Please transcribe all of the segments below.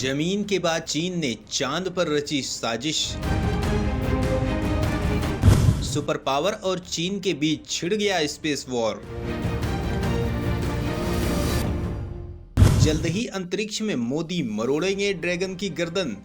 जमीन के बाद चीन ने चांद पर रची साजिश। सुपर पावर और चीन के बीच छिड़ गया स्पेस वॉर। जल्द ही अंतरिक्ष में मोदी मरोड़ेंगे ड्रैगन की गर्दन।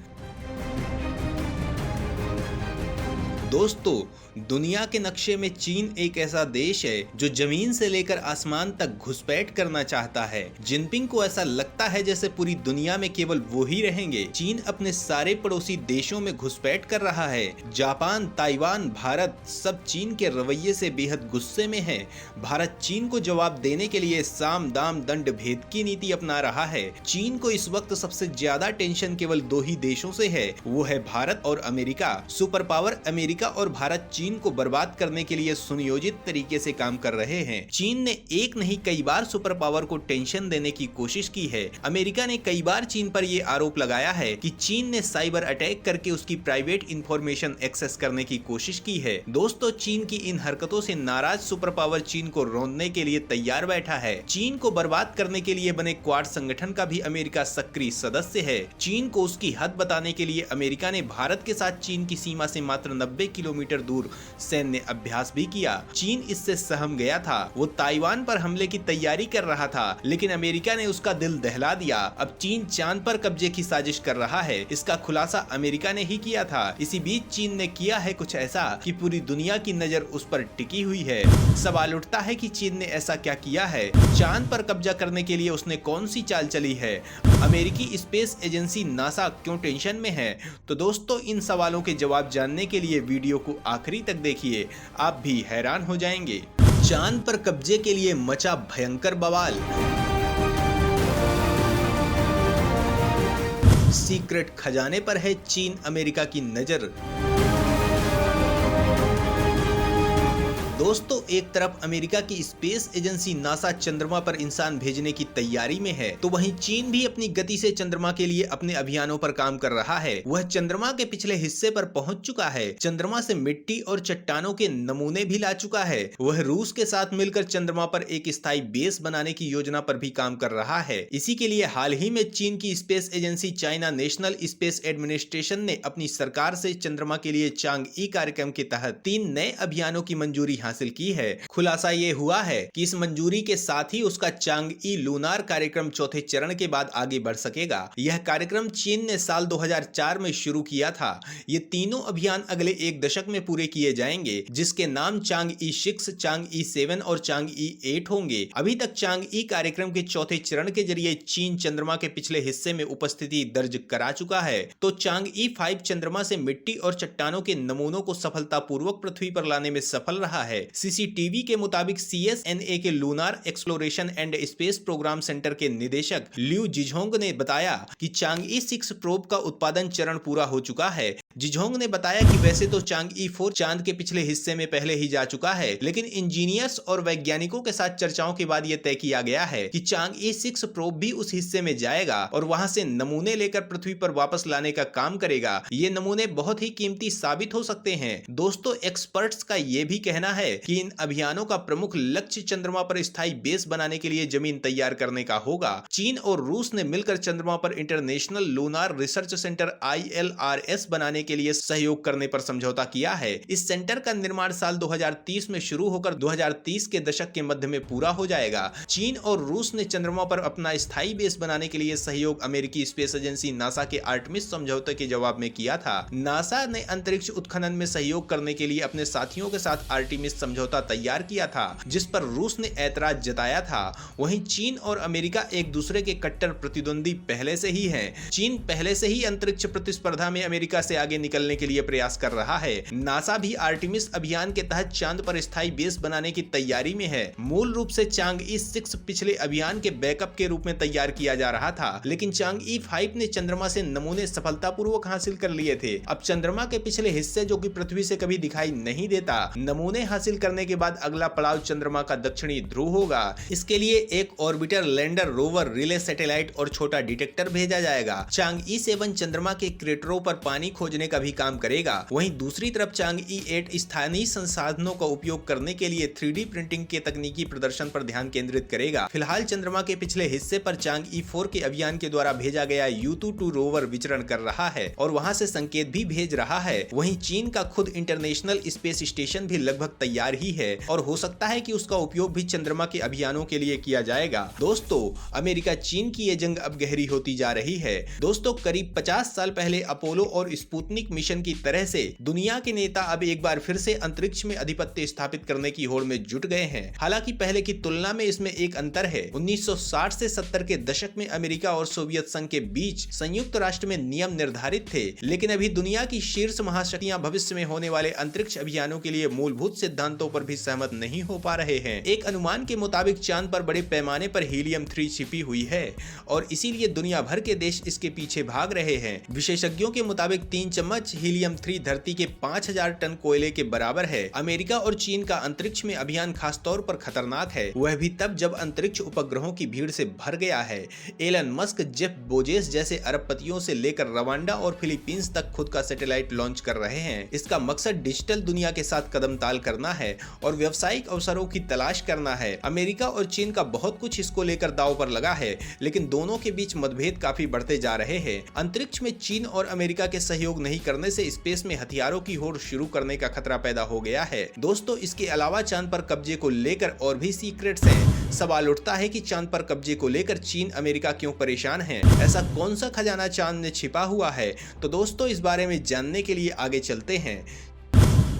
दोस्तों, दुनिया के नक्शे में चीन एक ऐसा देश है जो जमीन से लेकर आसमान तक घुसपैठ करना चाहता है। जिनपिंग को ऐसा लगता है जैसे पूरी दुनिया में केवल वो ही रहेंगे। चीन अपने सारे पड़ोसी देशों में घुसपैठ कर रहा है। जापान, ताइवान, भारत सब चीन के रवैये से बेहद गुस्से में है। भारत चीन को जवाब देने के लिए साम दाम दंड भेद की नीति अपना रहा है। चीन को इस वक्त सबसे ज्यादा टेंशन केवल दो ही देशों से है, वो है भारत और अमेरिका। सुपर पावर अमेरिका और भारत चीन को बर्बाद करने के लिए सुनियोजित तरीके से काम कर रहे हैं। चीन ने एक नहीं कई बार सुपर पावर को टेंशन देने की कोशिश की है। अमेरिका ने कई बार चीन पर यह आरोप लगाया है कि चीन ने साइबर अटैक करके उसकी प्राइवेट इंफॉर्मेशन एक्सेस करने की कोशिश की है। दोस्तों, चीन की इन हरकतों से नाराज सुपर पावर चीन को रौंदने के लिए तैयार बैठा है। चीन को बर्बाद करने के लिए बने क्वाड संगठन का भी अमेरिका सक्रिय सदस्य है। चीन को उसकी हद बताने के लिए अमेरिका ने भारत के साथ चीन की सीमा से मात्र 90 किलोमीटर दूर सैन्य अभ्यास भी किया। चीन इससे सहम गया था। वो ताइवान पर हमले की तैयारी कर रहा था, लेकिन अमेरिका ने उसका दिल दहला दिया। अब चीन चांद पर कब्जे की साजिश कर रहा है। इसका खुलासा अमेरिका ने ही किया था। इसी बीच चीन ने किया है कुछ ऐसा कि पूरी दुनिया की नजर उस पर टिकी हुई है। सवाल उठता है कि चीन ने ऐसा क्या किया है? चांद पर कब्जा करने के लिए उसने कौन सी चाल चली है? अमेरिकी स्पेस एजेंसी नासा क्यों टेंशन में है? तो दोस्तों, इन सवालों के जवाब जानने के लिए वीडियो को आखिरी तक देखिए, आप भी हैरान हो जाएंगे। चांद पर कब्जे के लिए मचा भयंकर बवाल। सीक्रेट खजाने पर है चीन अमेरिका की नजर। दोस्तों, एक तरफ अमेरिका की स्पेस एजेंसी नासा चंद्रमा पर इंसान भेजने की तैयारी में है, तो वहीं चीन भी अपनी गति से चंद्रमा के लिए अपने अभियानों पर काम कर रहा है। वह चंद्रमा के पिछले हिस्से पर पहुंच चुका है। चंद्रमा से मिट्टी और चट्टानों के नमूने भी ला चुका है। वह रूस के साथ मिलकर चंद्रमा पर एक स्थायी बेस बनाने की योजना पर भी काम कर रहा है। इसी के लिए हाल ही में चीन की space agency China national space administration ने अपनी सरकार से चंद्रमा के लिए चांग-ई कार्यक्रम के तहत 3 नए अभियानों की मंजूरी हासिल की है। खुलासा ये हुआ है कि इस मंजूरी के साथ ही उसका चांग-ई लूनार कार्यक्रम चौथे चरण के बाद आगे बढ़ सकेगा। यह कार्यक्रम चीन ने साल 2004 में शुरू किया था। ये तीनों अभियान अगले 1 दशक में पूरे किए जाएंगे, जिसके नाम चांग-ई 6, चांग-ई 7 और चांग-ई 8 होंगे। अभी तक चांग-ई कार्यक्रम के चौथे चरण के जरिए चीन चंद्रमा के पिछले हिस्से में उपस्थिति दर्ज करा चुका है, तो चांग-ई 5 चंद्रमा से मिट्टी और चट्टानों के नमूनों को सफलतापूर्वक पृथ्वी पर लाने में सफल रहा है। सीसीटीवी के मुताबिक CSNA के lunar exploration and space programme centre के निदेशक लिu जिझोंग ने बताया कि चांग-ई 6 प्रोब का उत्पादन चरण पूरा हो चुका है। जिझोंग ने बताया कि वैसे तो चांग-ई 4 चांद के पिछले हिस्से में पहले ही जा चुका है, लेकिन इंजीनियर्स और वैज्ञानिकों के साथ चर्चाओं के बाद यह तय किया गया है कि चांग-ई 6 प्रोब भी उस हिस्से में जाएगा और वहां से नमूने लेकर पृथ्वी पर वापस लाने का काम करेगा। ये नमूने बहुत ही कीमती साबित हो सकते हैं। दोस्तों, एक्सपर्ट्स का ये भी कहना है कि इन अभियानों का प्रमुख लक्ष्य चंद्रमा पर स्थायी बेस बनाने के लिए जमीन तैयार करने का होगा। चीन और रूस ने मिलकर चंद्रमा पर international lunar research centre ILRS बनाने के लिए सहयोग करने पर समझौता किया है। इस सेंटर का निर्माण साल 2030 में शुरू होकर 2030 के दशक के मध्य में पूरा हो जाएगा। चीन और रूस ने चंद्रमा पर अपना स्थायी बेस बनाने के लिए सहयोग अमेरिकी स्पेस एजेंसी नासा के आर्टेमिस समझौते के जवाब में किया था। नासा ने अंतरिक्ष उत्खनन में सहयोग करने के लिए अपने साथियों के साथ आर्टेमिस समझौता तैयार किया था, जिस पर रूस ने ऐतराज जताया था। वहीं चीन और अमेरिका एक दूसरे के कट्टर प्रतिद्वंदी पहले से ही हैं। चीन पहले से ही अंतरिक्ष प्रतिस्पर्धा में अमेरिका से आगे निकलने के लिए प्रयास कर रहा है। नासा भी आर्टेमिस अभियान के तहत चांद पर स्थायी बेस बनाने की तैयारी में है। मूल रूप से चांग-ई 6 पिछले अभियान के बैकअप के रूप में तैयार किया जा रहा था, लेकिन चांग-ई 5 ने चंद्रमा से नमूने सफलतापूर्वक हासिल कर लिए थे। अब चंद्रमा के पिछले हिस्से, जो कि पृथ्वी से कभी दिखाई नहीं देता, नमूने हासिल करने के बाद अगला पड़ाव चंद्रमा का दक्षिणी ध्रुव होगा। इसके लिए एक orbiter, lander, rover, relay satellite और छोटा डिटेक्टर भेजा जाएगा। चांग-ई 7 चंद्रमा के क्रेटरों पर पानी खोजने भेजने का भी काम करेगा। वहीं दूसरी तरफ चांग-ई 8 स्थानीय संसाधनों का उपयोग करने के लिए 3D प्रिंटिंग के तकनीकी प्रदर्शन पर ध्यान केंद्रित करेगा। फिलहाल चंद्रमा के पिछले हिस्से पर चांग-ई 4 के अभियान के द्वारा भेजा गया Yutu-2 रोवर विचरण कर रहा है और वहां से संकेत भी भेज रहा है। वहीं चीन का खुद इंटरनेशनल स्पेस स्टेशन भी लगभग तैयार ही है और हो सकता है कि उसका उपयोग भी चंद्रमा के अभियानों के लिए किया जाएगा। दोस्तों, अमेरिका चीन की ये जंग अब गहरी होती जा रही है। दोस्तों, करीब 50 साल पहले अपोलो और स्पुतनिक मिशन की तरह से दुनिया के नेता अब एक बार फिर से अंतरिक्ष में आधिपत्य स्थापित करने की होड़ में जुट गए हैं। हालांकि पहले की तुलना में इसमें एक अंतर है। 1960 से 70 के दशक में अमेरिका और सोवियत संघ के बीच संयुक्त राष्ट्र में नियम निर्धारित थे, लेकिन अभी दुनिया की शीर्ष महाशक्तियां भविष्य में होने वाले अंतरिक्ष अभियानों के लिए मूलभूत सिद्धांतों पर भी सहमत नहीं हो पा रहे हैं। एक अनुमान के मुताबिक चांद पर बड़े पैमाने पर हीलियम-3 छिपी हुई है और इसीलिए दुनिया भर के देश इसके पीछे भाग रहे हैं। विशेषज्ञों के मुताबिक 3 चम्मच हीलियम-3 धरती के 5000 टन कोयले के बराबर है। अमेरिका और चीन का अंतरिक्ष में अभियान खास तौर पर खतरनाक है, वह भी तब जब अंतरिक्ष उपग्रहों की भीड़ से भर गया है। एलन मस्क, जेफ बोजेस जैसे अरबपतियों से लेकर रवांडा और फिलीपींस तक खुद का सैटेलाइट लॉन्च कर रहे हैं। इसका मकसद डिजिटल दुनिया के साथ कदम ताल करना है और व्यावसायिक अवसरों की तलाश करना है। अमेरिका और चीन का बहुत कुछ इसको लेकर दांव पर लगा है, लेकिन दोनों के बीच मतभेद काफी बढ़ते जा रहे हैं। अंतरिक्ष में चीन और अमेरिका के सहयोग नहीं करने से स्पेस में हथियारों की होड़ शुरू करने का खतरा पैदा हो गया है। दोस्तों, इसके अलावा चांद पर कब्जे को लेकर और भी सीक्रेट्स हैं। सवाल उठता है कि चांद पर कब्जे को लेकर चीन अमेरिका क्यों परेशान है? ऐसा कौन सा खजाना चांद में छिपा हुआ है? तो दोस्तों, इस बारे में जानने के लिए आगे चलते हैं।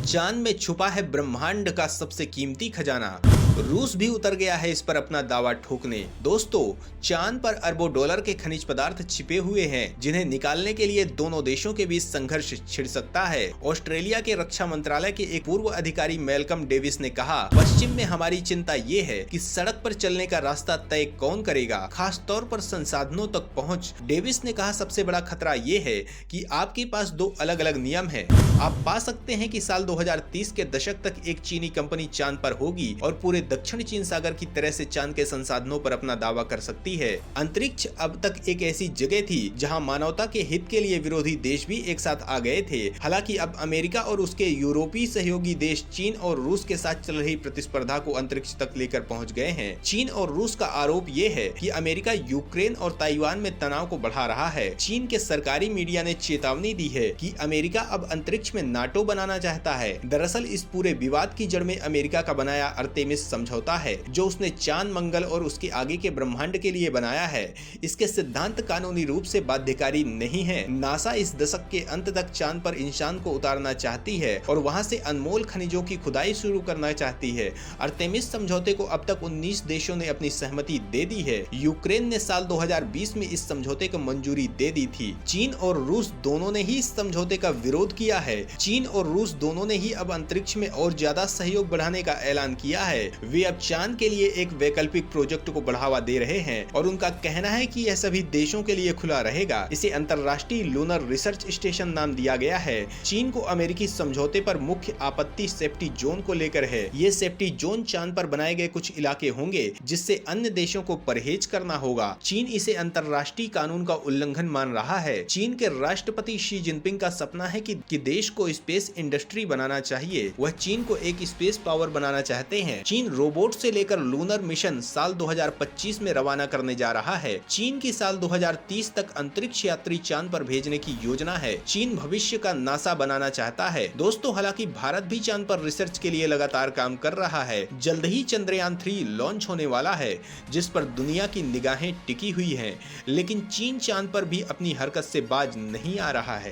चांद में छुपा है ब्रह्मांड का सबसे कीमती खजाना। रूस भी उतर गया है इस पर अपना दावा ठोकने। दोस्तों, चांद पर अरबों डॉलर के खनिज पदार्थ छिपे हुए हैं, जिन्हें निकालने के लिए दोनों देशों के बीच संघर्ष छिड़ सकता है। ऑस्ट्रेलिया के रक्षा मंत्रालय के एक पूर्व अधिकारी मैल्कम डेविस ने कहा, पश्चिम में हमारी चिंता ये है कि सड़क पर चलने का रास्ता तय कौन करेगा, खास तौर पर संसाधनों तक पहुँच। डेविस ने कहा, सबसे बड़ा खतरा ये है कि आपके पास दो अलग अलग नियम है। आप पा सकते हैं कि साल 2030 के दशक तक एक चीनी कंपनी चांद पर होगी और पूरे दक्षिण चीन सागर की तरह से चांद के संसाधनों पर अपना दावा कर सकती है। अंतरिक्ष अब तक एक ऐसी जगह थी जहां मानवता के हित के लिए विरोधी देश भी एक साथ आ गए थे। हालांकि अब अमेरिका और उसके यूरोपीय सहयोगी देश चीन और रूस के साथ चल रही प्रतिस्पर्धा को अंतरिक्ष तक लेकर पहुंच गए हैं। चीन और रूस का आरोप ये है कि अमेरिका यूक्रेन और ताइवान में तनाव को बढ़ा रहा है। चीन के सरकारी मीडिया ने चेतावनी दी है कि अमेरिका अब अंतरिक्ष में नाटो बनाना चाहता है। दरअसल इस पूरे विवाद की जड़ में अमेरिका का बनाया अर्तेमिस समझौता है, जो उसने चांद, मंगल और उसके आगे के ब्रह्मांड के लिए बनाया है। इसके सिद्धांत कानूनी रूप से बाध्यकारी नहीं है। नासा इस दशक के अंत तक चांद पर इंसान को उतारना चाहती है और वहां से अनमोल खनिजों की खुदाई शुरू करना चाहती है। अर्तेमिस समझौते को अब तक 19 देशों ने अपनी सहमति दे दी है। यूक्रेन ने साल 2020 में इस समझौते को मंजूरी दे दी थी। चीन और रूस दोनों ने ही इस समझौते का विरोध किया है। चीन और रूस दोनों ने ही अब अंतरिक्ष में और ज्यादा सहयोग बढ़ाने का ऐलान किया है। वे अब चांद के लिए एक वैकल्पिक प्रोजेक्ट को बढ़ावा दे रहे हैं और उनका कहना है कि यह सभी देशों के लिए खुला रहेगा। इसे अंतर्राष्ट्रीय लूनर रिसर्च स्टेशन नाम दिया गया है। चीन को अमेरिकी समझौते पर मुख्य आपत्ति सेफ्टी जोन को लेकर है। ये सेफ्टी जोन चांद पर बनाए गए कुछ इलाके होंगे जिससे अन्य देशों को परहेज करना होगा। चीन इसे अंतर्राष्ट्रीय कानून का उल्लंघन मान रहा है। चीन के राष्ट्रपति शी जिनपिंग का सपना है कि देश को स्पेस इंडस्ट्री बनाना चाहिए। वह चीन को एक स्पेस पावर बनाना चाहते हैं। चीन रोबोट से लेकर लूनर मिशन साल 2025 में रवाना करने जा रहा है। चीन की साल 2030 तक अंतरिक्ष यात्री चांद पर भेजने की योजना है। चीन भविष्य का नासा बनाना चाहता है। दोस्तों, हालांकि भारत भी चांद पर रिसर्च के लिए लगातार काम कर रहा है। जल्द ही चंद्रयान 3 लॉन्च होने वाला है, जिस पर दुनिया की निगाहें टिकी हुई हैं। लेकिन चीन चांद पर भी अपनी हरकत से बाज नहीं आ रहा है।